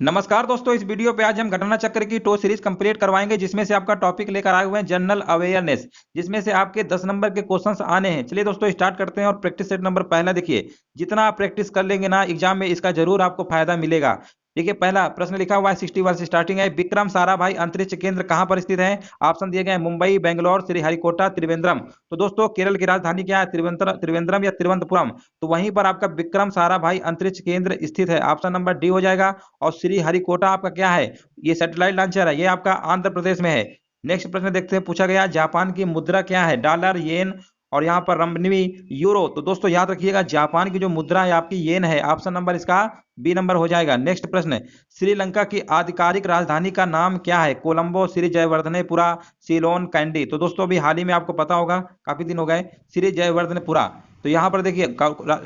नमस्कार दोस्तों, इस वीडियो पे आज हम घटना चक्र की टो सीरीज कंप्लीट करवाएंगे, जिसमें से आपका टॉपिक लेकर आए हुए हैं जनरल अवेयरनेस, जिसमें से आपके 10 नंबर के क्वेश्चंस आने हैं। चलिए दोस्तों स्टार्ट करते हैं। और प्रैक्टिस सेट नंबर पहला देखिए, जितना आप प्रैक्टिस कर लेंगे ना एग्जाम में, इसका जरूर आपको फायदा मिलेगा। देखिए पहला प्रश्न लिखा हुआ है 61 से स्टार्टिंग है। विक्रम साराभाई अंतरिक्ष केंद्र कहां पर स्थित है? ऑप्शन दिए गए हैं मुंबई, बेंगलोर, श्रीहरिकोटा, त्रिवेंद्रम। तो दोस्तों केरल की राजधानी क्या है? त्रिवेंद्रम या तिरुवनंतपुरम। तो वहीं पर आपका विक्रम साराभाई अंतरिक्ष केंद्र स्थित है। ऑप्शन नंबर डी हो जाएगा। और श्रीहरिकोटा आपका क्या है? ये सैटेलाइट लॉन्चर है, ये आपका आंध्र प्रदेश में है। नेक्स्ट प्रश्न देखते हैं, पूछा गया जापान की मुद्रा क्या है? डॉलर, येन और यहाँ पर रंबनवी, यूरो। तो दोस्तों याद रखिएगा, जापान की जो मुद्रा है आपकी येन है। ऑप्शन नंबर इसका बी नंबर हो जाएगा। नेक्स्ट प्रश्न, श्रीलंका की आधिकारिक राजधानी का नाम क्या है? कोलंबो, श्री जयवर्धनेपुरा, सीलोन, कैंडी। तो दोस्तों अभी हाल ही में आपको पता होगा, काफी दिन हो गए, श्री जयवर्धनेपुरा। तो यहाँ पर देखिए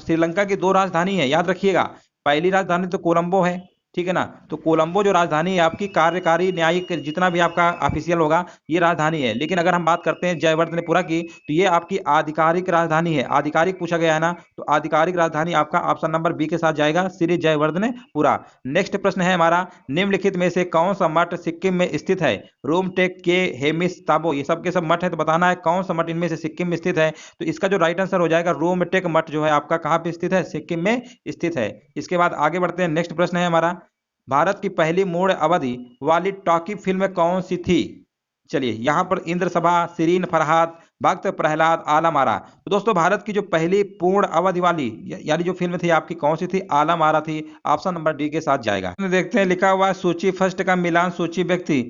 श्रीलंका की दो राजधानी है, याद रखिएगा। पहली राजधानी तो कोलंबो है, ठीक है ना। तो कोलंबो जो राजधानी है आपकी, कार्यकारी न्यायिक जितना भी आपका ऑफिशियल होगा, ये राजधानी है। लेकिन अगर हम बात करते हैं जयवर्धनेपुरा की, तो ये आपकी आधिकारिक राजधानी है। आधिकारिक पूछा गया है ना, तो आधिकारिक राजधानी आपका ऑप्शन नंबर बी के साथ जाएगा, श्री जयवर्धनेपुरा। नेक्स्ट प्रश्न है हमारा, निम्नलिखित में से कौन सा मठ सिक्किम में स्थित है? रोमटेक, के, हेमिस, ताबो, ये सब के सब मठ है। तो बताना है कौन सा मठ इनमें से सिक्किम में स्थित है। तो इसका जो राइट आंसर हो जाएगा, रोमटेक मठ जो है आपका कहाँ पे स्थित है? सिक्किम में स्थित है। इसके बाद आगे बढ़ते हैं। नेक्स्ट प्रश्न है हमारा, भारत की पहली मूर्ण अवधि वाली टॉकी फिल्म कौन सी थी? चलिए यहाँ पर इंद्र सभा, शिरीन फरहाद, भक्त प्रहलाद, आलम आरा। तो दोस्तों भारत की जो पहली पूर्ण अवधि वाली यानी जो फिल्म थी आपकी, कौन सी थी? आलम आरा थी। ऑप्शन नंबर डी के साथ जाएगा। देखते हैं, लिखा हुआ है सूची फर्स्ट का मिलान सूची व्यक्ति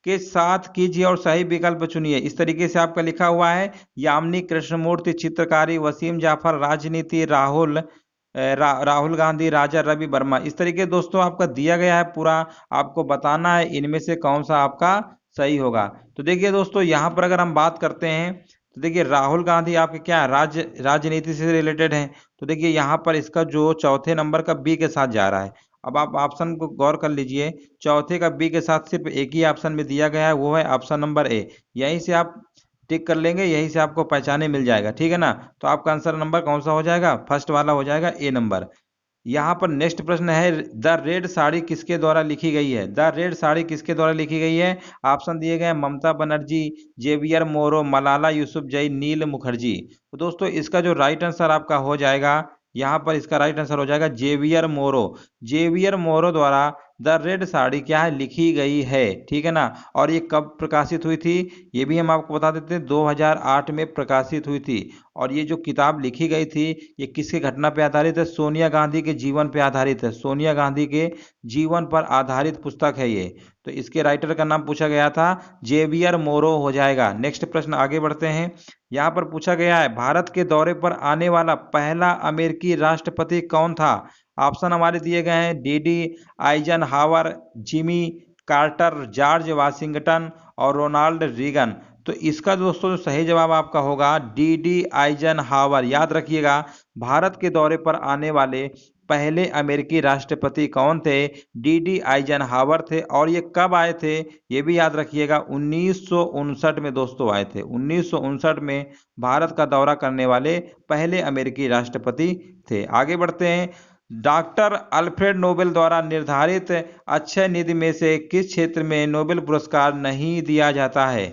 के साथ कीजिए और सही विकल्प चुनिए। इस तरीके से आपका लिखा हुआ है, यामिनी कृष्णमूर्ति, चित्रकारी वसीम जाफर, राजनीति राहुल गांधी, राजा रवि वर्मा। इस तरीके दोस्तों आपका दिया गया है पूरा, आपको बताना है इनमें से कौन सा आपका सही होगा। तो देखिए दोस्तों यहाँ पर अगर हम बात करते हैं, तो देखिए राहुल गांधी आपके क्या है? राजनीति से रिलेटेड है। तो देखिए यहाँ पर इसका जो चौथे नंबर का बी के साथ जा रहा है। अब आप ऑप्शन को गौर कर लीजिए, चौथे का बी के साथ सिर्फ एक ही ऑप्शन में दिया गया है, वो है ऑप्शन नंबर ए। यहीं से आप टिक कर लेंगे, यहीं से आपको पहचाने मिल जाएगा, ठीक है ना। तो आपका आंसर नंबर कौन सा हो जाएगा? फर्स्ट वाला हो जाएगा, ए नंबर। यहाँ पर नेक्स्ट प्रश्न है, द रेड साड़ी किसके द्वारा लिखी गई है? द रेड साड़ी किसके द्वारा लिखी गई है? ऑप्शन दिए गए हैं ममता बनर्जी, जेवियर मोरो, मलाला यूसुफजई, नील मुखर्जी। तो दोस्तों इसका जो राइट आंसर आपका हो जाएगा, यहाँ पर इसका राइट आंसर हो जाएगा जेवियर मोरो। जेवियर मोरो द्वारा द रेड साड़ी क्या है? लिखी गई है, ठीक है ना। और ये कब प्रकाशित हुई थी, ये भी हम आपको बता देते हैं, 2008 में प्रकाशित हुई थी। और ये जो किताब लिखी गई थी, ये किसकी घटना पे आधारित है? सोनिया गांधी के जीवन पे आधारित है। सोनिया गांधी के जीवन पर आधारित पुस्तक है ये। तो इसके राइटर का नाम पूछा गया था, जेवियर मोरो हो जाएगा। नेक्स्ट प्रश्न आगे बढ़ते हैं। यहाँ पर पूछा गया है, भारत के दौरे पर आने वाला पहला अमेरिकी राष्ट्रपति कौन था? ऑप्शन हमारे दिए गए हैं, DD Eisenhower, Jimmy Carter, George Washington और रोनाल्ड रीगन। तो इसका दोस्तों जो सही जवाब आपका होगा, डीडी आइजनहावर। याद रखिएगा, भारत के दौरे पर आने वाले पहले अमेरिकी राष्ट्रपति कौन थे? डीडी आइजनहावर थे। और ये कब आए थे, ये भी याद रखिएगा, 1959 में दोस्तों आए थे। 1959 में भारत का दौरा करने वाले पहले अमेरिकी राष्ट्रपति थे। आगे बढ़ते हैं। डॉक्टर अल्फ्रेड नोबेल द्वारा निर्धारित अक्षय निधि में से किस क्षेत्र में नोबेल पुरस्कार नहीं दिया जाता है?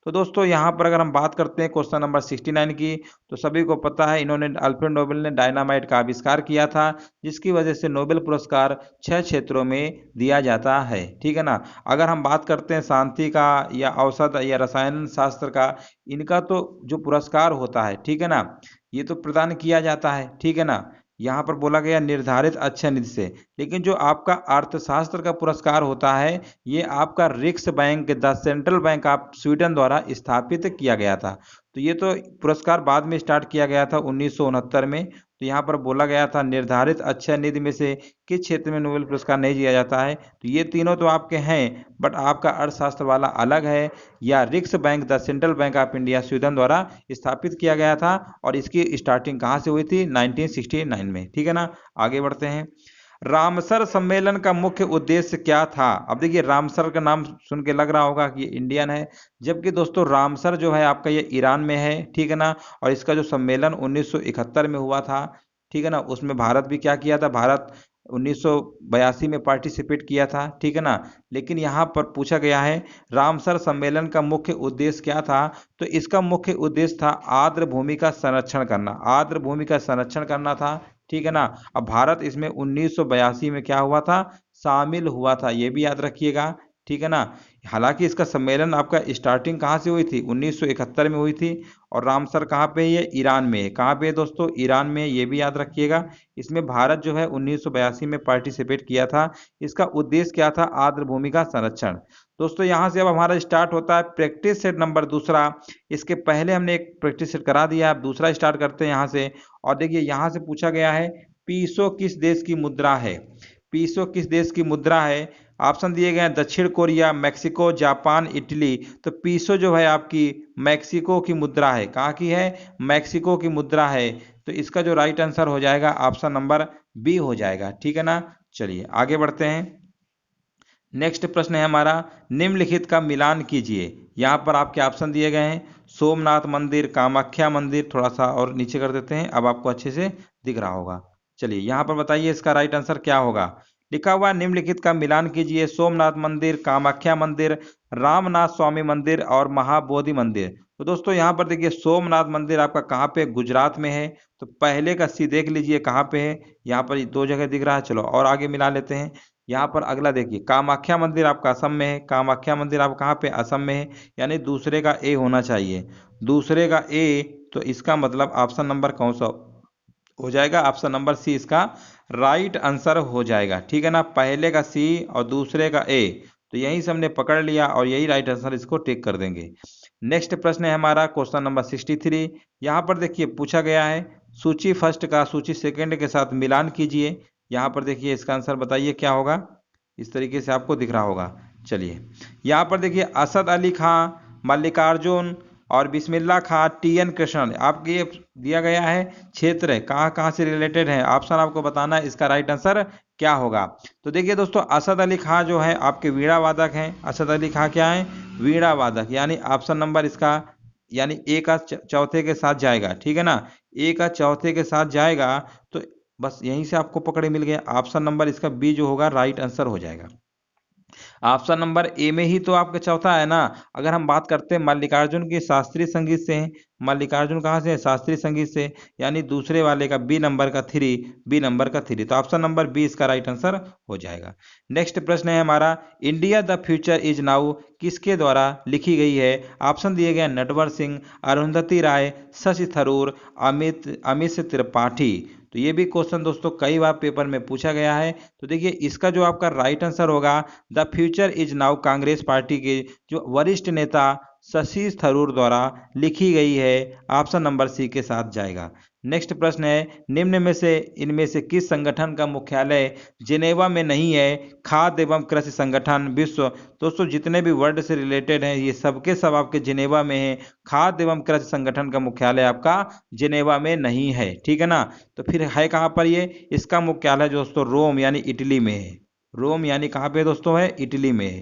तो दोस्तों यहाँ पर अगर हम बात करते हैं क्वेश्चन नंबर 69 की, तो सभी को पता है इन्होंने अल्फ्रेड नोबेल ने डायनामाइट का आविष्कार किया था, जिसकी वजह से नोबेल पुरस्कार 6 क्षेत्रों में दिया जाता है, ठीक है ना। अगर हम बात करते हैं शांति का या औषध या रसायन शास्त्र का, इनका तो जो पुरस्कार होता है, ठीक है ना, ये तो प्रदान किया जाता है, ठीक है ना। यहाँ पर बोला गया निर्धारित अक्षय निधि से। लेकिन जो आपका अर्थशास्त्र का पुरस्कार होता है, ये आपका रिक्स bank, the central bank of Sweden द्वारा स्थापित किया गया था। तो ये तो पुरस्कार बाद में स्टार्ट किया गया था 1969 में। तो यहाँ पर बोला गया था निर्धारित अक्षय निधि में से किस क्षेत्र में नोबेल पुरस्कार नहीं दिया जाता है। तो ये तीनों तो आपके हैं, बट आपका अर्थशास्त्र वाला अलग है। या रिक्स bank, the central bank of India Sweden द्वारा स्थापित किया गया था। और इसकी स्टार्टिंग कहाँ से हुई थी? 1969 में, ठीक है ना। आगे बढ़ते हैं। रामसर सम्मेलन का मुख्य उद्देश्य क्या था? अब देखिए रामसर का नाम सुन के लग रहा होगा कि ये इंडियन है, जबकि दोस्तों रामसर जो है आपका ये ईरान में है, ठीक है ना। और इसका जो सम्मेलन 1971 में हुआ था, ठीक है ना, उसमें भारत भी क्या किया था? भारत 1982 में पार्टिसिपेट किया था, ठीक है ना। लेकिन यहाँ पर पूछा गया है रामसर सम्मेलन का मुख्य उद्देश्य क्या था, तो इसका मुख्य उद्देश्य था आर्द्र भूमि का संरक्षण करना, आर्द्र भूमि का संरक्षण करना था, ठीक है ना। अब भारत इसमें 1982 में क्या हुआ था, शामिल हुआ था, ये भी याद रखिएगा, ठीक है ना। हालांकि इसका सम्मेलन आपका स्टार्टिंग कहाँ से हुई थी, 1971 में हुई थी, और रामसर कहाँ पे है, ये ईरान में है। कहाँ पे है दोस्तों, ईरान में, ये भी याद रखिएगा। इसमें भारत जो है 1982 में पार्टिसिपेट किया था। इसका उद्देश्य क्या था, आर्द्र भूमि का संरक्षण। दोस्तों यहाँ से अब हमारा स्टार्ट होता है प्रैक्टिस सेट नंबर दूसरा। इसके पहले हमने एक प्रैक्टिस सेट करा दिया, अब दूसरा स्टार्ट करते हैं यहाँ से। और देखिए यहाँ से पूछा गया है पीसो किस देश की मुद्रा है, पीसो किस देश की मुद्रा है। ऑप्शन दिए गए हैं दक्षिण कोरिया, मैक्सिको, जापान, इटली। तो पीसो जो है आपकी मैक्सिको की मुद्रा है। कहाँ की है, मैक्सिको की मुद्रा है। तो इसका जो राइट आंसर हो जाएगा ऑप्शन नंबर बी हो जाएगा, ठीक है ना। चलिए आगे बढ़ते हैं। नेक्स्ट प्रश्न है हमारा, निम्नलिखित का मिलान कीजिए। यहाँ पर आपके ऑप्शन दिए गए हैं सोमनाथ मंदिर, कामाख्या मंदिर, थोड़ा सा और नीचे कर देते हैं, अब आपको अच्छे से दिख रहा होगा। चलिए यहाँ पर बताइए इसका राइट आंसर क्या होगा। लिखा हुआ निम्नलिखित का मिलान कीजिए, सोमनाथ मंदिर, कामाख्या मंदिर, रामनाथ स्वामी मंदिर और महाबोधि मंदिर। तो दोस्तों यहाँ पर देखिए सोमनाथ मंदिर आपका कहाँ पे, गुजरात में है। तो पहले का सी देख लीजिए कहाँ पे है, यहाँ पर दो जगह दिख रहा है। चलो और आगे मिला लेते हैं। यहाँ पर अगला देखिए कामाख्या मंदिर आपका असम में है, कामाख्या मंदिर आप कहाँ पे, असम में है, यानी दूसरे का ए होना चाहिए, दूसरे का ए। तो इसका मतलब ऑप्शन नंबर कौन सा हो जाएगा, ऑप्शन नंबर सी इसका राइट आंसर हो जाएगा, ठीक है ना। पहले का सी और दूसरे का ए, तो यहीं से हमने पकड़ लिया और यही राइट आंसर, इसको टिक कर देंगे। नेक्स्ट प्रश्न है हमारा क्वेश्चन नंबर 63। यहाँ पर देखिए पूछा गया है सूची फर्स्ट का सूची सेकंड के साथ मिलान कीजिए। यहाँ पर देखिए इसका आंसर बताइए क्या होगा, इस तरीके से आपको दिख रहा होगा। चलिए यहाँ पर देखिए असद अली खां, मल्लिकार्जुन और बिस्मिल्लाह खां, टी एन कृष्णन। आपके ये दिया गया है क्षेत्र कहाँ कहाँ से रिलेटेड है, ऑप्शन आपको बताना है इसका राइट आंसर क्या होगा। तो देखिए दोस्तों असद अली खां जो है आपके वीणा वादक हैं, असद अली खां क्या है, वीणा वादक, यानी ऑप्शन नंबर इसका यानी ए का चौथे के साथ जाएगा, ठीक है ना, ए का चौथे के साथ जाएगा। तो बस यहीं से आपको पकड़े मिल गया, ऑप्शन नंबर इसका बी जो होगा राइट आंसर हो जाएगा। ऑप्शन नंबर ए में ही तो आपका चौथा है ना। अगर हम बात करते हैं मल्लिकार्जुन की शास्त्रीय संगीत से हैं, मल्लिकार्जुन कहाँ से है, शास्त्रीय संगीत से, यानी दूसरे वाले का बी नंबर का थ्री, बी नंबर का थ्री। तो ऑप्शन नंबर बी इसका राइट आंसर हो जाएगा। नेक्स्ट प्रश्न है हमारा India the future is now किसके द्वारा लिखी गई है। ऑप्शन दिए गए नटवर सिंह, अरुंधति राय, शशि थरूर, अमित त्रिपाठी। तो ये भी क्वेश्चन दोस्तों कई बार पेपर में पूछा गया है। तो देखिए इसका जो आपका राइट आंसर होगा the future is now Congress party के जो वरिष्ठ नेता शशि थरूर द्वारा लिखी गई है, ऑप्शन नंबर सी के साथ जाएगा। नेक्स्ट प्रश्न है निम्न में से इनमें से किस संगठन का मुख्यालय जिनेवा में नहीं है। खाद्य एवं कृषि संगठन विश्व। दोस्तों जितने भी वर्ल्ड से रिलेटेड हैं ये सबके सब आपके जिनेवा में है। खाद्य एवं कृषि संगठन का मुख्यालय आपका जिनेवा में नहीं है, ठीक है ना। तो फिर है कहाँ पर ये, इसका मुख्यालय दोस्तों रोम यानी इटली में है। रोम यानी कहाँ पे दोस्तों है, इटली में है,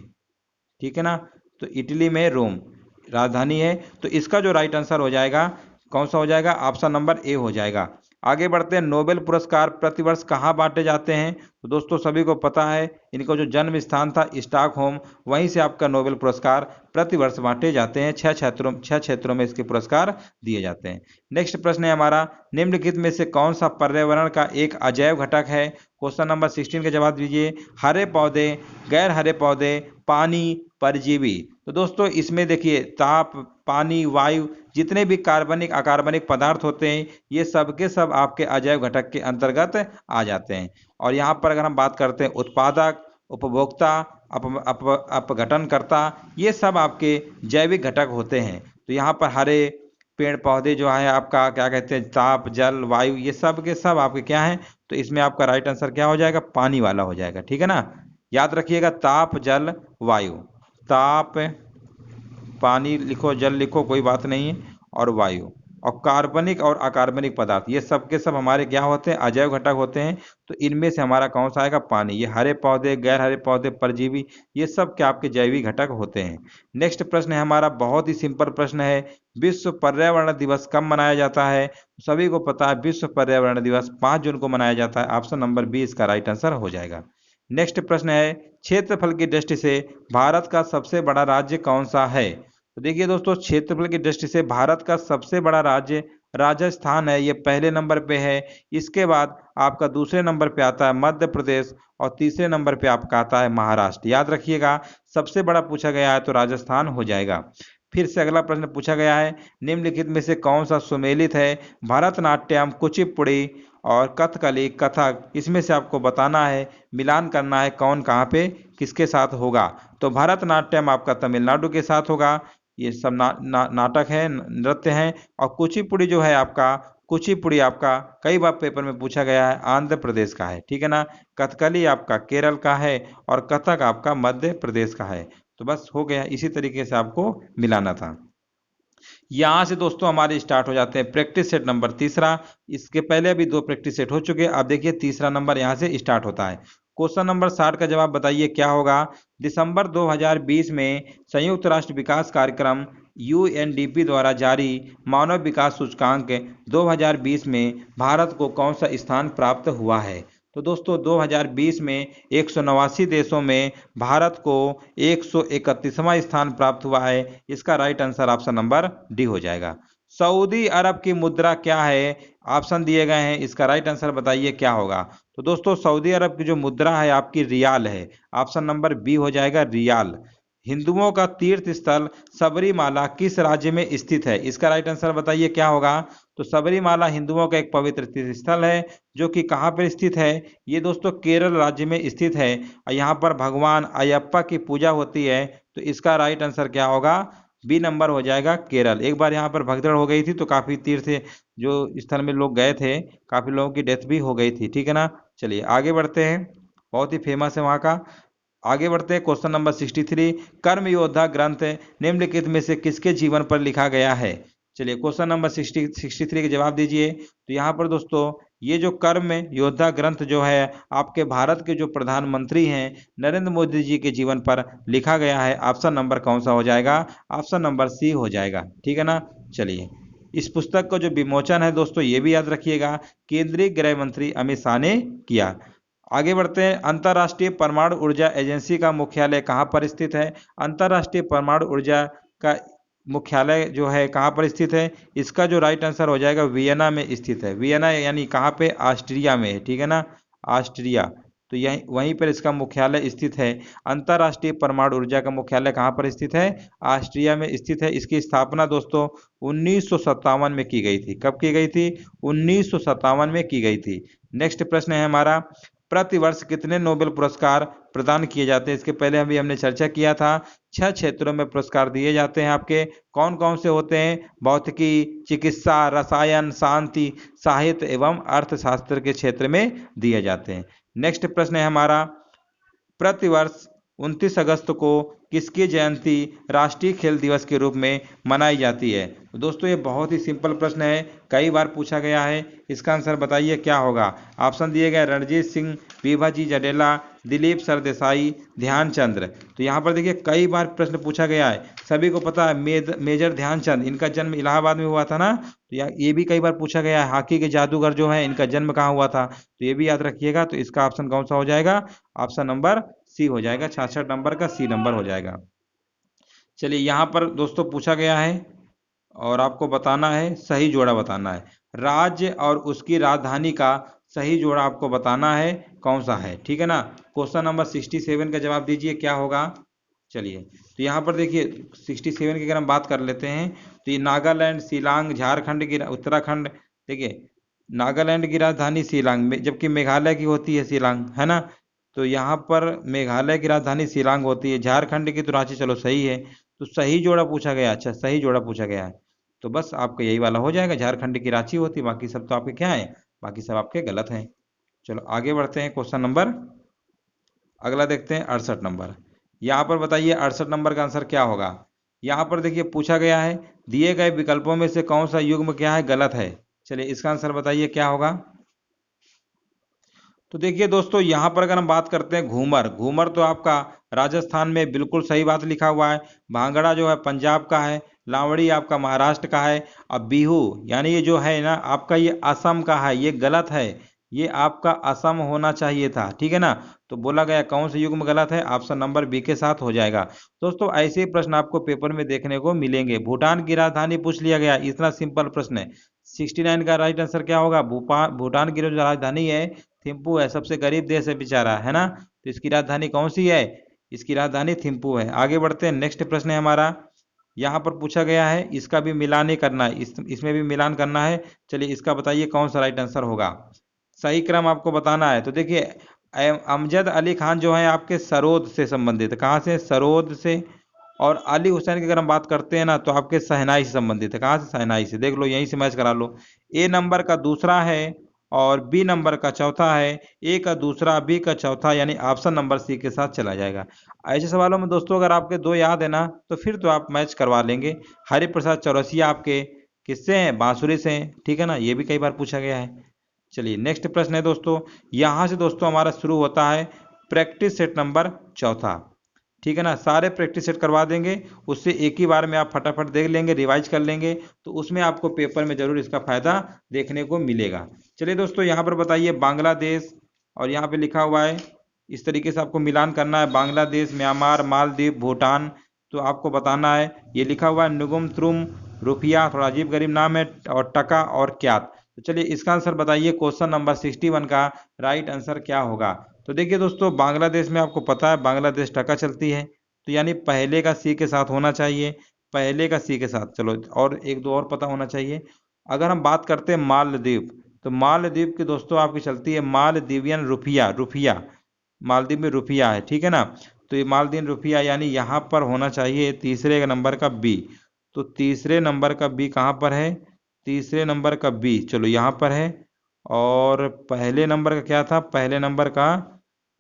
ठीक है ना। तो इटली में रोम राजधानी है। तो इसका जो राइट आंसर हो जाएगा कौन सा हो जाएगा, ऑप्शन नंबर ए हो जाएगा। आगे बढ़ते हैं, नोबेल पुरस्कार प्रतिवर्ष कहाँ बांटे जाते हैं। तो दोस्तों सभी को पता है इनका जो जन्म स्थान था स्टॉकहोम, वहीं से आपका नोबेल पुरस्कार प्रतिवर्ष बांटे जाते हैं। छह क्षेत्रों में इसके पुरस्कार दिए जाते हैं। नेक्स्ट प्रश्न है हमारा निम्नलिखित में से कौन सा पर्यावरण का एक अजैव घटक है। क्वेश्चन नंबर 16 का जवाब दीजिए। हरे पौधे, गैर हरे पौधे, पानी, परजीवी। तो दोस्तों इसमें देखिए ताप, पानी, वायु, जितने भी कार्बनिक अकार्बनिक पदार्थ होते हैं ये सब के सब आपके अजैव घटक के अंतर्गत आ जाते हैं। और यहाँ पर अगर हम बात करते हैं उत्पादक, उपभोक्ता, अपघटनकर्ता, ये सब आपके जैविक घटक होते हैं। तो यहाँ पर हरे पेड़ पौधे जो है आपका क्या कहते हैं, ताप, जल, वायु, ये सब के सब आपके क्या हैं। तो इसमें आपका राइट आंसर क्या हो जाएगा, पानी वाला हो जाएगा, ठीक है ना। याद रखिएगा ताप, जल, वायु, ताप, पानी लिखो, जल लिखो, कोई बात नहीं है, और वायु। और कार्बनिक और अकार्बनिक पदार्थ ये सब के सब हमारे क्या होते हैं, अजैव घटक होते हैं। तो इनमें से हमारा कौन सा आएगा, पानी। ये हरे पौधे, गैर हरे पौधे, परजीवी, ये सब क्या आपके जैविक घटक होते हैं। नेक्स्ट प्रश्न है हमारा, बहुत ही सिंपल प्रश्न है, विश्व पर्यावरण दिवस कब मनाया जाता है? सभी को पता है विश्व पर्यावरण दिवस 5 जून को मनाया जाता है। ऑप्शन नंबर बी इसका राइट आंसर हो जाएगा। नेक्स्ट प्रश्न है, क्षेत्रफल की दृष्टि से भारत का सबसे बड़ा राज्य कौन सा है? तो देखिए दोस्तों, क्षेत्रफल की दृष्टि से भारत का सबसे बड़ा राज्य राजस्थान है, ये पहले नंबर पे है। इसके बाद आपका दूसरे नंबर पे आता है मध्य प्रदेश और तीसरे नंबर पे आपका आता है महाराष्ट्र। याद रखिएगा, सबसे बड़ा पूछा गया है तो राजस्थान हो जाएगा। फिर से अगला प्रश्न पूछा गया है, निम्नलिखित में से कौन सा सुमेलित है? भरतनाट्यम, कुचिपुड़ी और कथकली, कथक, इसमें से आपको बताना है, मिलान करना है कौन कहाँ पे किसके साथ होगा। तो भरतनाट्यम आपका तमिलनाडु के साथ होगा, ये सब नाटक है, नृत्य है। और कुचिपुड़ी जो है आपका, कुचिपुड़ी आपका कई बार पेपर में पूछा गया है, आंध्र प्रदेश का है, ठीक है ना। कथकली आपका केरल का है और कथक आपका मध्य प्रदेश का है। तो बस हो गया, इसी तरीके से आपको मिलाना था। यहाँ से दोस्तों हमारे स्टार्ट हो जाते हैं प्रैक्टिस सेट नंबर तीसरा। इसके पहले अभी 2 प्रैक्टिस सेट हो चुके हैं, अब देखिए तीसरा नंबर यहाँ से स्टार्ट होता है। क्वेश्चन नंबर 60 का जवाब बताइए क्या होगा? दिसंबर 2020 में संयुक्त राष्ट्र विकास कार्यक्रम यूएनडीपी द्वारा जारी मानव विकास सूचकांक 2020 में भारत को कौन सा स्थान प्राप्त हुआ है? तो दोस्तों 2020 में 189 देशों में भारत को 131वां स्थान प्राप्त हुआ है। इसका right answer option number D हो जाएगा। सऊदी अरब की मुद्रा क्या है? ऑप्शन दिए गए हैं, इसका राइट आंसर बताइए क्या होगा? तो दोस्तों सऊदी अरब की जो मुद्रा है आपकी रियाल है। ऑप्शन नंबर बी हो जाएगा, रियाल। हिंदुओं का तीर्थ स्थल सबरीमाला किस राज्य में स्थित है? इसका राइट आंसर बताइए क्या होगा? तो सबरीमाला हिंदुओं का एक पवित्र तीर्थ स्थल है, जो कि कहाँ पर स्थित है? ये दोस्तों केरल राज्य में स्थित है। यहाँ पर भगवान अयप्पा की पूजा होती है। तो इसका राइट आंसर क्या होगा? बी नंबर हो जाएगा, केरल। एक बार यहाँ पर भगदड़ हो गई थी तो काफी तीर्थ जो स्थल में लोग गए थे, काफी लोगों की डेथ भी हो गई थी, ठीक है ना। चलिए आगे बढ़ते हैं, बहुत ही फेमस है वहाँ का। आगे बढ़ते हैं, क्वेश्चन नंबर 63, कर्म योद्धा ग्रंथ निम्नलिखित में से किसके जीवन पर लिखा गया है? चलिए क्वेश्चन नंबर 63 के जवाब दीजिए। तो यहाँ पर दोस्तों ये जो कर्म योद्धा ग्रंथ जो है आपके भारत के जो प्रधानमंत्री हैं नरेंद्र मोदी जी के जीवन पर लिखा गया है। ऑप्शन नंबर कौन सा हो जाएगा? ऑप्शन नंबर सी हो जाएगा, ठीक है ना। चलिए, इस पुस्तक का जो विमोचन है दोस्तों ये भी याद रखिएगा, केंद्रीय गृह मंत्री अमित शाह ने किया। आगे बढ़ते हैं, अंतर्राष्ट्रीय परमाणु ऊर्जा एजेंसी का मुख्यालय कहाँ पर स्थित है? अंतर्राष्ट्रीय परमाणु ऊर्जा का मुख्यालय जो है कहाँ पर स्थित है? इसका जो राइट आंसर हो जाएगा वियना में स्थित है। वियना यानी कहाँ पे? ऑस्ट्रिया में है, ठीक है ना, ऑस्ट्रिया। तो यही वहीं पर इसका मुख्यालय स्थित है। अंतर्राष्ट्रीय परमाणु ऊर्जा का मुख्यालय कहाँ पर स्थित है? ऑस्ट्रिया में स्थित है। इसकी स्थापना दोस्तों 1957 में की गई थी। कब की गई थी? 1957 में की गई थी। नेक्स्ट प्रश्न है हमारा, प्रतिवर्ष कितने नोबेल पुरस्कार प्रदान किए जाते हैं? इसके पहले अभी हमने चर्चा किया था, 6 क्षेत्रों में पुरस्कार दिए जाते हैं आपके। कौन कौन से होते हैं? भौतिकी, चिकित्सा, रसायन, शांति, साहित्य एवं अर्थशास्त्र के क्षेत्र में दिए जाते हैं। नेक्स्ट प्रश्न है हमारा, प्रतिवर्ष 29 अगस्त को किसकी जयंती राष्ट्रीय खेल दिवस के रूप में मनाई जाती है? दोस्तों ये बहुत ही सिंपल प्रश्न है, कई बार पूछा गया है। इसका आंसर बताइए क्या होगा? ऑप्शन दिए गए, रणजीत सिंह, विभाजी जडेजा, दिलीप सरदेसाई, ध्यानचंद्र। तो यहाँ पर देखिए कई बार प्रश्न पूछा गया है, सभी को पता है मेजर ध्यानचंद, इनका जन्म इलाहाबाद में हुआ था ना। तो ये भी कई बार पूछा गया है, हॉकी के जादूगर जो है इनका जन्म कहाँ हुआ था? तो ये भी याद रखिएगा। तो इसका ऑप्शन कौन सा हो जाएगा? ऑप्शन नंबर सी हो जाएगा, 66 नंबर का सी नंबर हो जाएगा। चलिए यहाँ पर दोस्तों पूछा गया है और आपको बताना है, सही जोड़ा बताना है। राज्य और उसकी राजधानी का सही जोड़ा आपको बताना है कौन सा है, ठीक है ना। क्वेश्चन नंबर 67 का जवाब दीजिए क्या होगा? चलिए तो यहाँ पर देखिए 67 की अगर हम बात कर लेते हैं तो ये नागालैंड, शिलांग, झारखंड की, उत्तराखंड, देखिए नागालैंड की राजधानी शिलांग, जबकि मेघालय की होती है शिलांग, है ना। तो यहाँ पर मेघालय की राजधानी शिलांग होती है, झारखंड की तो रांची, चलो सही है। तो सही जोड़ा पूछा गया, अच्छा सही जोड़ा पूछा गया है, तो बस आपका यही वाला हो जाएगा, झारखंड की रांची होती है, बाकी सब तो आपके क्या है, बाकी सब आपके गलत हैं। चलो आगे बढ़ते हैं, क्वेश्चन नंबर अगला देखते हैं 68 नंबर। यहाँ पर बताइए 68 नंबर का आंसर क्या होगा? यहाँ पर देखिए पूछा गया है दिए गए विकल्पों में से कौन सा युग्म क्या है गलत है। चलिए इसका आंसर बताइए क्या होगा। तो देखिए दोस्तों यहाँ पर अगर हम बात करते हैं घूमर, घूमर तो आपका राजस्थान में बिल्कुल सही बात लिखा हुआ है। भांगड़ा जो है पंजाब का है, लावड़ी आपका महाराष्ट्र का है। अब बिहू यानी ये जो है ना आपका ये असम का है, ये गलत है। ये आपका असम होना चाहिए था, ठीक है ना। तो बोला गया कौन से युग्म गलत है, ऑप्शन नंबर बी के साथ हो जाएगा। दोस्तों ऐसे ही प्रश्न आपको पेपर में देखने को मिलेंगे। भूटान की राजधानी पूछ लिया गया, इतना सिंपल प्रश्न है। 69 का राइट आंसर क्या होगा। भूटान की जो राजधानी है थिम्पू है। सबसे गरीब देश है बेचारा, है ना। तो इसकी राजधानी कौन सी है, इसकी राजधानी थिम्पू है। आगे बढ़ते हैं, नेक्स्ट प्रश्न है हमारा। यहाँ पर पूछा गया है इसका भी मिलान ही करना है, इसमें भी मिलान करना है। चलिए इसका बताइए कौन सा राइट आंसर होगा। सही क्रम आपको बताना है। तो देखिए अमजद अली खान जो है आपके सरोद से संबंधित है। कहाँ से, सरोद से। और अली हुसैन की अगर हम बात करते हैं ना तो आपके शहनाई से संबंधित है। कहाँ से, शहनाई से। देख लो यहीं से मैच करा लो। ए नंबर का दूसरा है और बी नंबर का चौथा है। ए का दूसरा, बी का चौथा, यानी ऑप्शन नंबर सी के साथ चला जाएगा। ऐसे सवालों में दोस्तों अगर आपके दो याद है ना तो फिर तो आप मैच करवा लेंगे। हरिप्रसाद चौरसिया आपके किससे हैं, बांसुरी से हैं, ठीक है ना। ये भी कई बार पूछा गया है। चलिए नेक्स्ट प्रश्न है दोस्तों। यहाँ से दोस्तों हमारा शुरू होता है प्रैक्टिस सेट नंबर चौथा, ठीक है ना। सारे प्रैक्टिस सेट करवा देंगे, उससे एक ही बार में आप फटाफट देख लेंगे, रिवाइज कर लेंगे, तो उसमें आपको पेपर में जरूर इसका फायदा देखने को मिलेगा। चलिए दोस्तों यहाँ पर बताइए बांग्लादेश, और यहाँ पे लिखा हुआ है इस तरीके से आपको मिलान करना है, बांग्लादेश, म्यांमार, मालदीव, भूटान। तो आपको बताना है ये लिखा हुआ है नुगुम त्रुम रुफिया, थोड़ा अजीब गरीब नाम है, और टका और क्यात। तो चलिए इसका आंसर बताइए, क्वेश्चन नंबर 61 का राइट आंसर क्या होगा। तो देखिए दोस्तों बांग्लादेश में आपको पता है बांग्लादेश टका चलती है, तो यानी पहले का सी के साथ होना चाहिए, पहले का सी के साथ। चलो और एक दो और पता होना चाहिए। अगर हम बात करते हैं मालदीव, तो मालदीव की दोस्तों आपकी चलती है मालदीवियन रुपया, रुपया मालदीव में रुपया है, ठीक है ना। तो ये मालदीव रुपया यानी यहाँ पर होना चाहिए तीसरे नंबर का बी। तो तीसरे नंबर का बी कहाँ पर है, तीसरे नंबर का बी चलो यहाँ पर है। और पहले नंबर का क्या था, पहले नंबर का,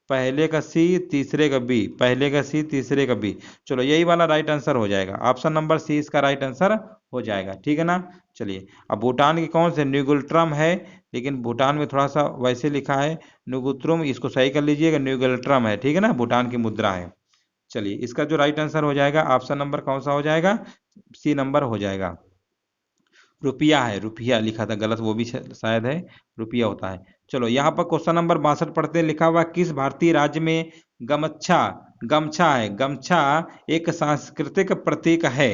पहले का सी तीसरे का बी, पहले का सी तीसरे का बी। चलो यही वाला राइट आंसर हो जाएगा, ऑप्शन नंबर सी इसका राइट आंसर हो जाएगा, ठीक है ना। चलिए अब भूटान की कौन से, न्यूगुल्ट्रम है, लेकिन भूटान में थोड़ा सा वैसे लिखा है नुगुत्रुम, इसको सही कर लीजिएगा, न्यूगुल्ट्रम है, ठीक है ना, भूटान की मुद्रा है। चलिए इसका जो राइट आंसर हो जाएगा ऑप्शन नंबर कौन सा हो जाएगा, सी नंबर हो जाएगा। रुपया है, रुपया लिखा था गलत, वो भी शायद है, रुपया होता है। चलो यहाँ पर क्वेश्चन नंबर 62 पढ़ते हैं। लिखा हुआ किस भारतीय राज्य में गमछा, गमछा है, गमछा एक सांस्कृतिक प्रतीक है।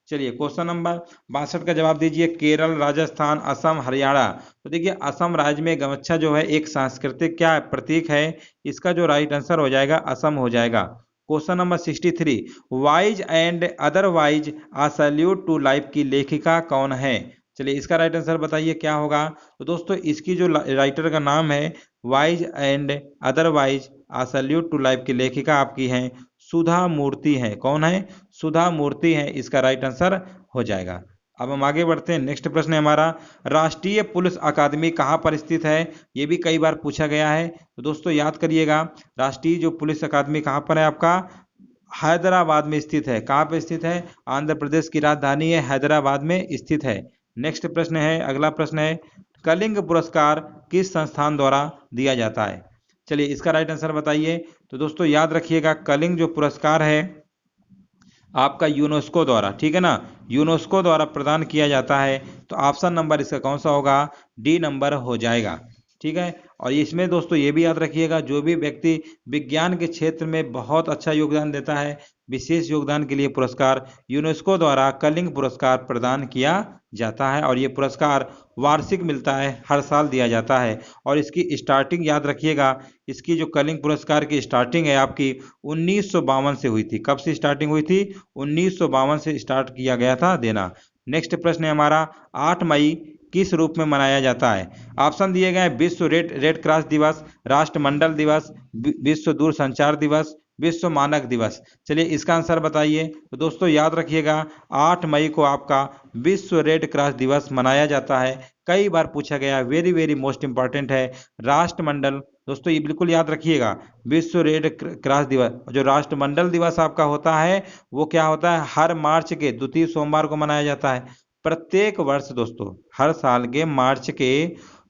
चलिए क्वेश्चन नंबर 62 का जवाब दीजिए। केरल, राजस्थान, असम, हरियाणा। तो देखिए असम राज्य में गमछा जो है एक सांस्कृतिक क्या है, प्रतीक है। इसका जो राइट आंसर हो जाएगा असम हो जाएगा। Question number 63, wise and otherwise a salute to life की लेखिका कौन है। चलिए इसका राइट आंसर बताइए क्या होगा। तो दोस्तों इसकी जो राइटर का नाम है wise and otherwise a salute to life की लेखिका आपकी हैं सुधा मूर्ति है। कौन है, सुधा मूर्ति है, इसका राइट आंसर हो जाएगा। अब हम आगे बढ़ते हैं, नेक्स्ट प्रश्न है हमारा, राष्ट्रीय पुलिस अकादमी कहाँ पर स्थित है। ये भी कई बार पूछा गया है, तो दोस्तों याद करिएगा राष्ट्रीय जो पुलिस अकादमी कहाँ पर है आपका, हैदराबाद में स्थित है। कहाँ पर स्थित है, आंध्र प्रदेश की राजधानी है हैदराबाद में स्थित है। नेक्स्ट प्रश्न है, अगला प्रश्न है, कलिंग पुरस्कार किस संस्थान द्वारा दिया जाता है। चलिए इसका राइट आंसर बताइए। तो दोस्तों याद रखिएगा कलिंग जो पुरस्कार है आपका यूनेस्को द्वारा, ठीक है ना, यूनेस्को द्वारा प्रदान किया जाता है। तो ऑप्शन नंबर इसका कौन सा होगा, डी नंबर हो जाएगा, ठीक है। और इसमें दोस्तों ये भी याद रखिएगा जो भी व्यक्ति विज्ञान के क्षेत्र में बहुत अच्छा योगदान देता है, विशेष योगदान के लिए पुरस्कार यूनेस्को द्वारा कलिंग पुरस्कार प्रदान किया जाता है। और ये पुरस्कार वार्षिक मिलता है, हर साल दिया जाता है। और इसकी स्टार्टिंग याद रखिएगा, इसकी जो कलिंग पुरस्कार की स्टार्टिंग है आपकी 1952 से हुई थी। कब से स्टार्टिंग हुई थी, 1952 से स्टार्ट किया गया था देना। नेक्स्ट प्रश्न है हमारा, 8 मई किस रूप में मनाया जाता है। ऑप्शन दिए गए हैं, विश्व रेड क्रॉस दिवस, राष्ट्रमंडल दिवस, विश्व दूरसंचार दिवस, विश्व मानक दिवस। चलिए इसका आंसर बताइए। तो दोस्तों याद रखिएगा 8 मई को आपका विश्व रेड क्रॉस दिवस मनाया जाता है। कई बार पूछा गया, वेरी वेरी मोस्ट इंपॉर्टेंट है। राष्ट्रमंडल दोस्तों ये बिल्कुल याद रखिएगा, विश्व रेड क्रॉस दिवस। जो राष्ट्रमंडल दिवस आपका होता है वो क्या होता है, हर मार्च के द्वितीय सोमवार को मनाया जाता है। प्रत्येक वर्ष दोस्तों हर साल के मार्च के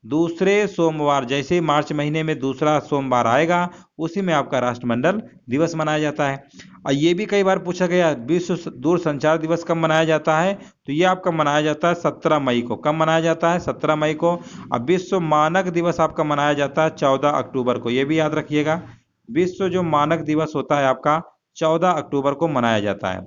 दूसरे सोमवार, जैसे ही मार्च महीने में दूसरा सोमवार आएगा उसी में आपका राष्ट्रमंडल दिवस मनाया जाता है। और ये भी कई बार पूछा गया विश्व दूरसंचार दिवस कब मनाया जाता है, तो ये आपका मनाया जाता है 17 मई को। कब मनाया जाता है, 17 मई को। अब विश्व मानक दिवस आपका मनाया जाता है 14 अक्टूबर को, ये भी याद रखिएगा। विश्व जो मानक दिवस होता है आपका 14 अक्टूबर को मनाया जाता है।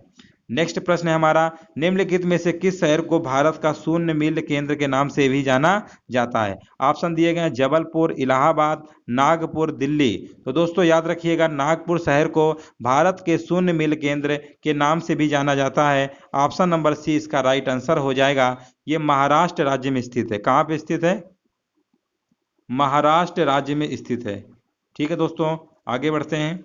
नेक्स्ट प्रश्न है हमारा, निम्नलिखित में से किस शहर को भारत का शून्य मील केंद्र के नाम से भी जाना जाता है। ऑप्शन दिए गए हैं जबलपुर, इलाहाबाद, नागपुर, दिल्ली। तो दोस्तों याद रखिएगा, नागपुर शहर को भारत के शून्य मील केंद्र के नाम से भी जाना जाता है। ऑप्शन नंबर सी इसका राइट आंसर हो जाएगा। ये महाराष्ट्र राज्य में स्थित है। कहाँ पे स्थित है, महाराष्ट्र राज्य में स्थित है। ठीक है दोस्तों, आगे बढ़ते हैं।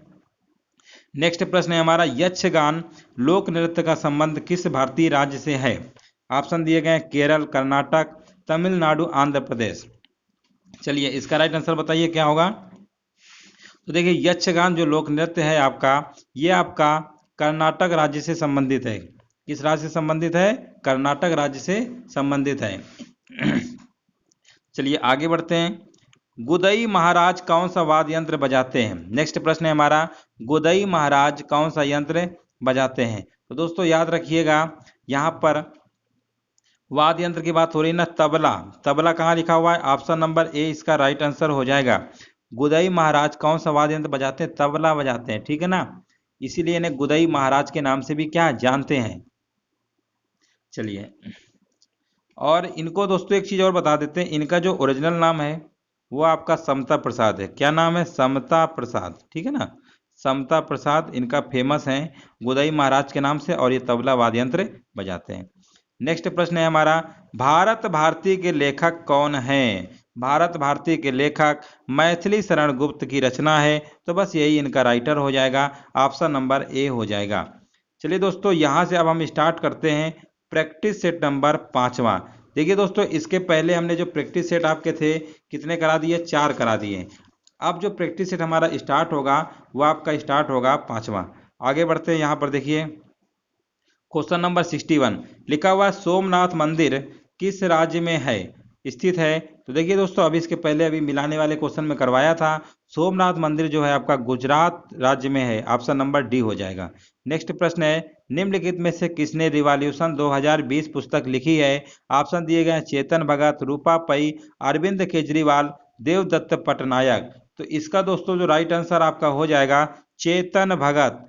नेक्स्ट प्रश्न है हमारा, यक्षगान लोक नृत्य का संबंध किस भारतीय राज्य से है। ऑप्शन दिए गए हैं केरल, कर्नाटक, तमिलनाडु, आंध्र प्रदेश। चलिए इसका राइट आंसर बताइए क्या होगा। तो देखिए यक्षगान जो लोक नृत्य है आपका, ये आपका कर्नाटक राज्य से संबंधित है। किस राज्य से संबंधित है, कर्नाटक राज्य से संबंधित है। चलिए आगे बढ़ते हैं। गुदई महाराज कौन सा वाद्य यंत्र बजाते हैं। नेक्स्ट प्रश्न है हमारा, गुदई महाराज कौन सा यंत्र बजाते हैं। तो दोस्तों याद रखिएगा, यहाँ पर वाद्य यंत्र की बात हो रही है ना, तबला। तबला कहाँ लिखा हुआ है, ऑप्शन नंबर ए इसका राइट आंसर हो जाएगा। गुदई महाराज कौन सा वाद्य यंत्र बजाते हैं, तबला बजाते हैं, ठीक है ना। इसीलिए इन्हें गुदई महाराज के नाम से भी क्या जानते हैं। चलिए, और इनको दोस्तों एक चीज और बता देते हैं, इनका जो ओरिजिनल नाम है वो आपका समता प्रसाद है। क्या नाम है, समता प्रसाद, ठीक है ना। समता प्रसाद इनका फेमस है गुदई महाराज के नाम से, और ये तबला वाद्य यंत्र बजाते हैं। नेक्स्ट प्रश्न है हमारा, भारत भारती के लेखक कौन हैं। भारत भारती के लेखक मैथिली शरण गुप्त की रचना है। तो बस यही इनका राइटर हो जाएगा, ऑप्शन नंबर ए हो जाएगा। चलिए दोस्तों, यहाँ से अब हम स्टार्ट करते हैं प्रैक्टिस सेट नंबर 5वां। देखिए दोस्तों, इसके पहले हमने जो प्रैक्टिस सेट आपके थे कितने करा दिए, 4 करा दिए। अब जो प्रैक्टिस सेट हमारा स्टार्ट होगा वो आपका स्टार्ट होगा 5वां। आगे बढ़ते हैं। यहाँ पर देखिए क्वेश्चन नंबर 61 लिखा हुआ, सोमनाथ मंदिर किस राज्य में है स्थित है। तो देखिए दोस्तों, अभी इसके पहले अभी मिलाने वाले क्वेश्चन में करवाया था, सोमनाथ मंदिर जो है आपका गुजरात राज्य में है। ऑप्शन नंबर डी हो जाएगा। नेक्स्ट प्रश्न है, निम्नलिखित में से किसने रिवॉल्यूशन 2020 पुस्तक लिखी है। ऑप्शन दिए गए हैं चेतन भगत, रूपा पई, अरविंद केजरीवाल, देवदत्त पटनायक। तो इसका दोस्तों जो राइट आंसर आपका हो जाएगा चेतन भगत।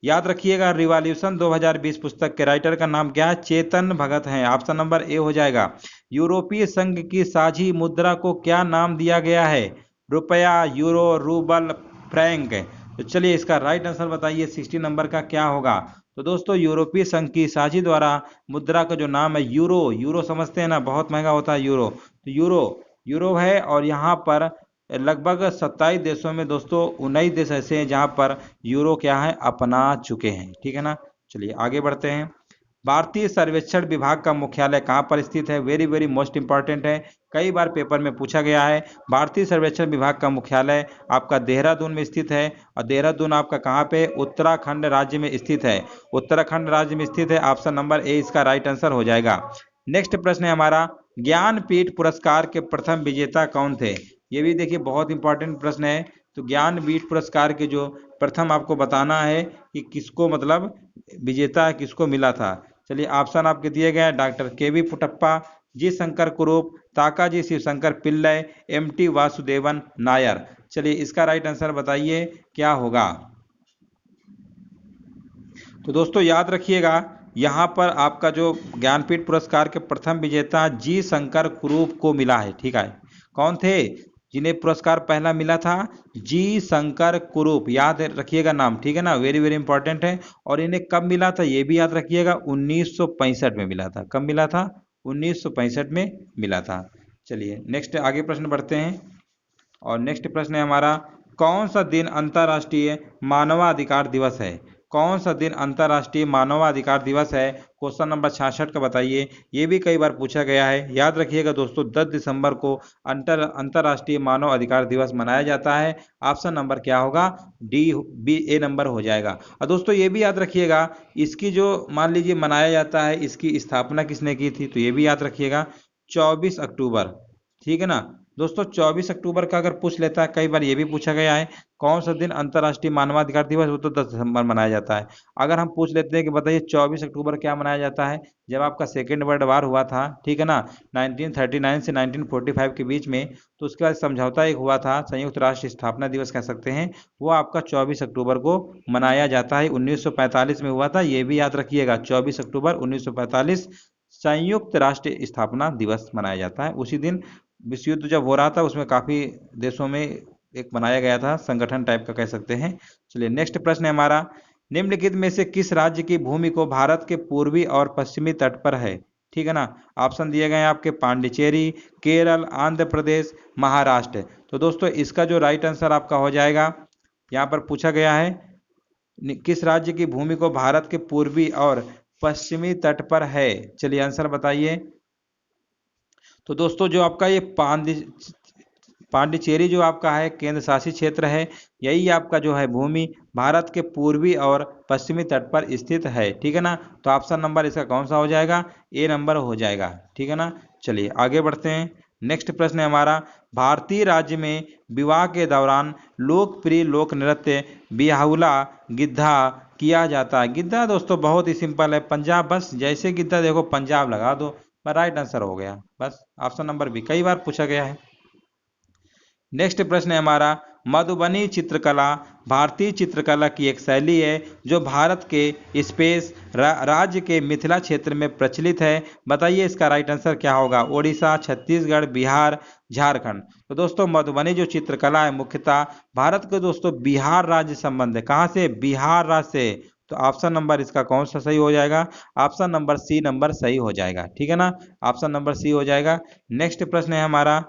याद रखिएगा, रिवॉल्यूशन 2020 पुस्तक के राइटर का नाम क्या है, चेतन भगत है। ऑप्शन नंबर ए हो जाएगा। यूरोपीय संघ की साझी मुद्रा को क्या नाम दिया गया है, रुपया, यूरो, रूबल, फ्रैंक। तो चलिए इसका राइट आंसर बताइए 60 नंबर का क्या होगा। तो दोस्तों यूरोपीय संघ की साझी द्वारा मुद्रा का जो नाम है यूरो, यूरो समझते हैं ना, बहुत महंगा होता है यूरो, तो यूरो है। और यहाँ पर लगभग 27 देशों में दोस्तों 19 देश ऐसे हैं जहां पर यूरो क्या है, अपना चुके हैं, ठीक है ना। चलिए आगे बढ़ते हैं। भारतीय सर्वेक्षण विभाग का मुख्यालय कहां पर स्थित है। वेरी वेरी मोस्ट इंपॉर्टेंट है, कई बार पेपर में पूछा गया है। भारतीय सर्वेक्षण विभाग का मुख्यालय आपका देहरादून में स्थित है। और देहरादून आपका कहाँ पे, उत्तराखंड राज्य में स्थित है। उत्तराखंड राज्य में स्थित है। ऑप्शन नंबर ए इसका राइट आंसर हो जाएगा। नेक्स्ट प्रश्न है हमारा, ज्ञानपीठ पुरस्कार के प्रथम विजेता कौन थे। ये भी देखिए बहुत इंपॉर्टेंट प्रश्न है। तो ज्ञानपीठ पुरस्कार के जो प्रथम आपको बताना है कि किसको मतलब विजेता किसको मिला था। चलिए ऑप्शन आपके दिए गए हैं, डॉक्टर के.वी. पुटप्पा, जी शंकर कुरूप, ताकाजी शिवशंकर पिल्लई, एम.टी. वासुदेवन नायर। चलिए इसका राइट आंसर बताइए क्या होगा। तो दोस्तों याद रखिएगा, यहाँ पर आपका जो ज्ञानपीठ पुरस्कार के प्रथम विजेता जी शंकर कुरूप को मिला है, ठीक है। कौन थे जिन्हें पुरस्कार पहला मिला था, जी शंकर कुरूप, याद रखिएगा नाम, ठीक है ना, वेरी वेरी इंपॉर्टेंट है। और इन्हें कब मिला था ये भी याद रखिएगा, 1965 में मिला था। कब मिला था, 1965 में मिला था। चलिए नेक्स्ट आगे प्रश्न बढ़ते हैं। और नेक्स्ट प्रश्न है हमारा, कौन सा दिन अंतर्राष्ट्रीय मानवाधिकार दिवस है। कौन सा दिन अंतर्राष्ट्रीय मानवाधिकार दिवस है? क्वेश्चन नंबर 66 का बताइए। ये भी कई बार पूछा गया है, याद रखिएगा दोस्तों, 10 दिसंबर को अंतर्राष्ट्रीय मानव अधिकार दिवस मनाया जाता है। ऑप्शन नंबर क्या होगा? डी, बी, ए नंबर हो जाएगा। और दोस्तों ये भी याद रखिएगा, इसकी जो मान लीजिए मनाया जाता है, इसकी स्थापना किसने की थी? तो ये भी याद रखिएगा 24 अक्टूबर, ठीक है ना दोस्तों। 24 अक्टूबर का अगर पूछ लेता है, कई बार ये भी पूछा गया है कौन सा दिन अंतर्राष्ट्रीय मानवाधिकार दिवस, वो तो 10 दिसंबर मनाया जाता है। अगर हम पूछ लेते हैं कि बताइए 24 अक्टूबर क्या मनाया जाता है? जब आपका सेकेंड वर्ल्ड वार हुआ था, ठीक है ना, 1939 से 1945 के बीच में, तो उसके बाद समझौता एक हुआ था, संयुक्त राष्ट्र स्थापना दिवस कह सकते हैं, वो आपका 24 अक्टूबर को मनाया जाता है। 1945 में हुआ था, ये भी याद रखिएगा, 24 अक्टूबर 1945 संयुक्त राष्ट्र स्थापना दिवस मनाया जाता है। उसी दिन विश्व युद्ध जब हो रहा था, उसमें काफी देशों में एक बनाया गया था, संगठन टाइप का कह सकते हैं। चलिए नेक्स्ट प्रश्न है हमारा, निम्नलिखित में से किस राज्य की भूमि को भारत के पूर्वी और पश्चिमी तट पर है? ठीक है ना, ऑप्शन दिए गए हैं आपके, पांडिचेरी, केरल, आंध्र प्रदेश, महाराष्ट्र। तो दोस्तों इसका जो राइट आंसर आपका हो जाएगा, यहाँ पर पूछा गया है किस राज्य की भूमि को भारत के पूर्वी और पश्चिमी तट पर है। चलिए आंसर बताइए। तो दोस्तों जो आपका ये पांडिचेरी जो आपका है केंद्र शासित क्षेत्र है, यही आपका जो है भूमि भारत के पूर्वी और पश्चिमी तट पर स्थित है, ठीक है ना। तो ऑप्शन नंबर इसका कौन सा हो जाएगा? ए नंबर हो जाएगा, ठीक है ना। चलिए आगे बढ़ते हैं। नेक्स्ट प्रश्न है हमारा, भारतीय राज्य में विवाह के दौरान लोकप्रिय लोक नृत्य बिहाउला गिद्धा किया जाता है। गिद्धा दोस्तों बहुत ही सिंपल है, पंजाब, बस जैसे गिद्धा देखो पंजाब लगा दो, राइट आंसर हो गया, बस ऑप्शन नंबर बी, कई बार पूछा गया है। नेक्स्ट प्रश्न है हमारा, मधुबनी चित्रकला भारतीय चित्रकला की एक शैली है जो भारत के स्पेस राज्य के मिथिला क्षेत्र में प्रचलित है। बताइए इसका राइट आंसर क्या होगा? ओडिशा, छत्तीसगढ़, बिहार, झारखंड। तो दोस्तों मधुबनी जो चित्रकला है मुख्यतः भारत के दोस्तों बिहार राज्य संबंध है। कहाँ से? बिहार राज्य से। तो ऑप्शन नंबर इसका कौन सा सही हो जाएगा? ऑप्शन नंबर सी नंबर सही हो जाएगा, ठीक है ना, ऑप्शन नंबर सी हो जाएगा। नेक्स्ट प्रश्न है हमारा,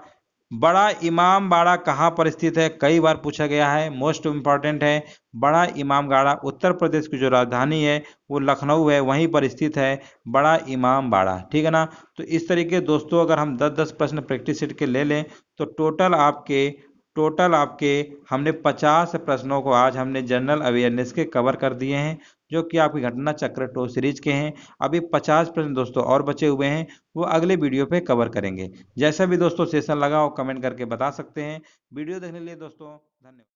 बड़ा इमाम बाड़ा कहाँ पर स्थित है? कई बार पूछा गया है, मोस्ट इंपॉर्टेंट है। बड़ा इमाम बाड़ा उत्तर प्रदेश की जो राजधानी है वो लखनऊ है, वहीं पर स्थित है बड़ा इमाम बाड़ा, ठीक है ना। तो इस तरीके दोस्तों अगर हम 10-10 प्रश्न प्रैक्टिस सेट के ले लें तो टोटल आपके हमने 50 प्रश्नों को आज हमने जनरल अवेयरनेस के कवर कर दिए हैं, जो कि आपकी घटना चक्र टो सीरीज के हैं। अभी 50 प्रश्न दोस्तों और बचे हुए हैं, वो अगले वीडियो पे कवर करेंगे। जैसा भी दोस्तों सेशन लगा हो कमेंट करके बता सकते हैं। वीडियो देखने के लिए दोस्तों धन्यवाद।